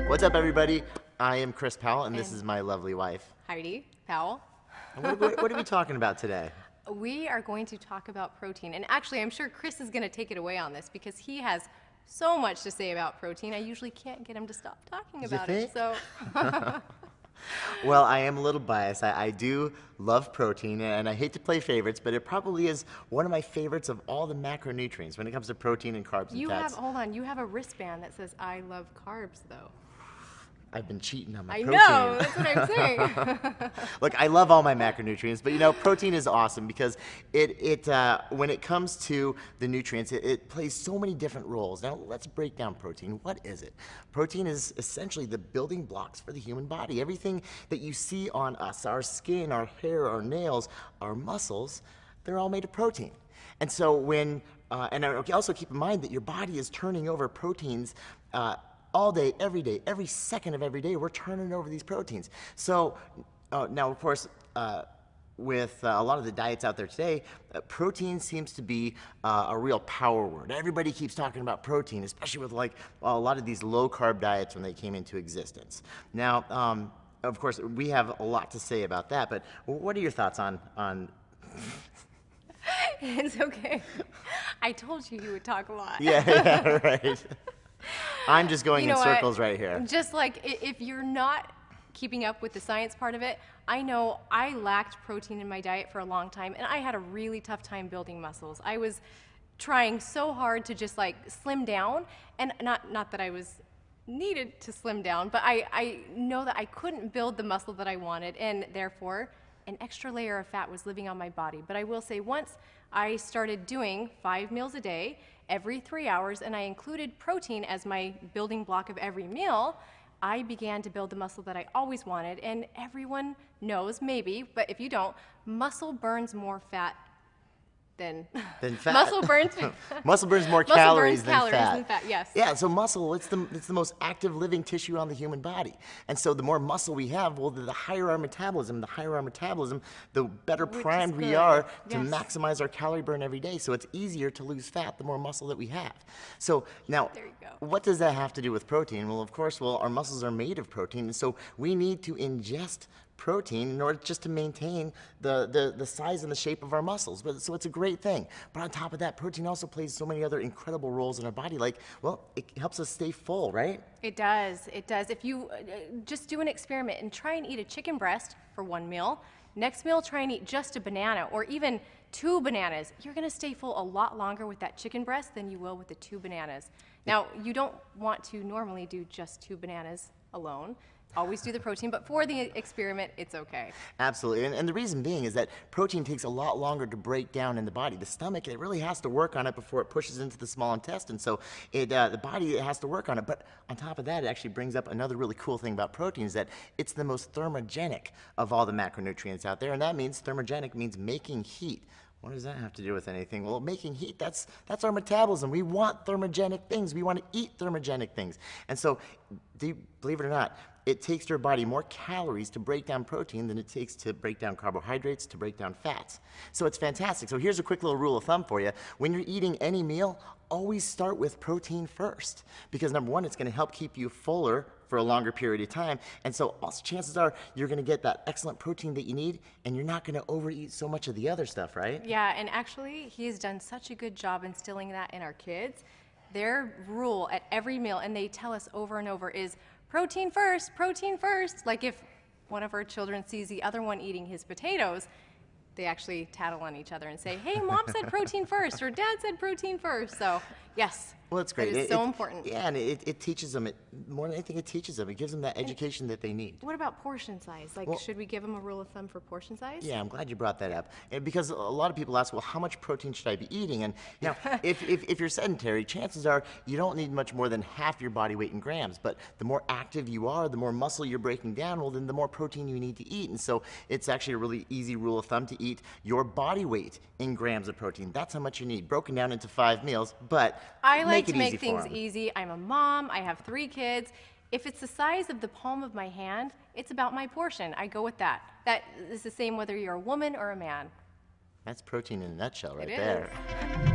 What's up, everybody? I am Chris Powell, and this is my lovely wife, Heidi Powell. And what are we talking about today? We are going to talk about protein. And actually, I'm sure Chris is going to take it away on this because he has so much to say about protein. I usually can't get him to stop talking about it. So. Well, I am a little biased. I do love protein, and I hate to play favorites, but it probably is one of my favorites of all the macronutrients when it comes to protein and carbs and fats. Hold on, you have a wristband that says, I love carbs, though. I've been cheating on my I protein. know, that's what I'm saying. Look, I love all my macronutrients, but you know, protein is awesome because when it comes to the nutrients, it plays so many different roles. Now, let's break down protein. What is it? Protein is essentially the building blocks for the human body. Everything that you see on us, our skin, our hair, our nails, our muscles, they're all made of protein. And so when, and also keep in mind that your body is turning over proteins all day, every second of every day, we're turning over these proteins. So now, of course, with a lot of the diets out there today, protein seems to be a real power word. Everybody keeps talking about protein, especially with like a lot of these low-carb diets when they came into existence. Now, of course, we have a lot to say about that, but what are your thoughts on It's okay. I told you would talk a lot. Yeah, right. I'm just going in circles right here. Just like if you're not keeping up with the science part of it, I know I lacked protein in my diet for a long time, and I had a really tough time building muscles. I was trying so hard to just like slim down, and not that I was needed to slim down, but I know that I couldn't build the muscle that I wanted, and therefore an extra layer of fat was living on my body. But I will say, once I started doing 5 meals a day, every 3 hours, and I included protein as my building block of every meal, I began to build the muscle that I always wanted. And everyone knows, maybe, but if you don't, muscle burns more fat than fat. Muscle burns more calories than fat. Yes. Yeah, so muscle, it's the most active living tissue on the human body. And so the more muscle we have, well, the higher our metabolism. The higher our metabolism, the better primed we are to maximize our calorie burn every day. So it's easier to lose fat the more muscle that we have. So now, there you go. What does that have to do with protein? Well, of course, our muscles are made of protein, and so we need to ingest protein in order just to maintain the size and the shape of our muscles. So it's a great thing. But on top of that, protein also plays so many other incredible roles in our body. Like, well, it helps us stay full, right? It does. It does. If you just do an experiment and try and eat a chicken breast for one meal, next meal try and eat just a banana or even 2 bananas, you're going to stay full a lot longer with that chicken breast than you will with the 2 bananas. Now, you don't want to normally do just 2 bananas alone. Always do the protein, but for the experiment, it's okay. Absolutely, and the reason being is that protein takes a lot longer to break down in the body. The stomach, it really has to work on it before it pushes into the small intestine, so the body has to work on it. But on top of that, it actually brings up another really cool thing about protein is that it's the most thermogenic of all the macronutrients out there, and that means thermogenic means making heat. What does that have to do with anything? Well, making heat, that's our metabolism. We want thermogenic things. We want to eat thermogenic things. And so, believe it or not, it takes your body more calories to break down protein than it takes to break down carbohydrates, to break down fats. So it's fantastic. So here's a quick little rule of thumb for you. When you're eating any meal, always start with protein first. Because number one, it's going to help keep you fuller for a longer period of time. And so also chances are you're going to get that excellent protein that you need, and you're not going to overeat so much of the other stuff, right? Yeah, and actually, he's done such a good job instilling that in our kids. Their rule at every meal, and they tell us over and over, is protein first, protein first. Like if one of our children sees the other one eating his potatoes, they actually tattle on each other and say, hey, mom said protein first, or dad said protein first. So yes. Well, that's great. It is so important. Yeah, and it teaches them, more than anything, it teaches them. It gives them that education that they need. What about portion size? Like, should we give them a rule of thumb for portion size? Yeah, I'm glad you brought that up. And because a lot of people ask, well, how much protein should I be eating? And now, if you're sedentary, chances are you don't need much more than half your body weight in grams. But the more active you are, the more muscle you're breaking down, well, then the more protein you need to eat. And so it's actually a really easy rule of thumb to eat your body weight in grams of protein. That's how much you need, broken down into 5 meals. But I like to make make things easy. I'm a mom. I have 3 kids. If it's the size of the palm of my hand, it's about my portion. I go with that. That is the same whether you're a woman or a man. That's protein in a nutshell right there. It is.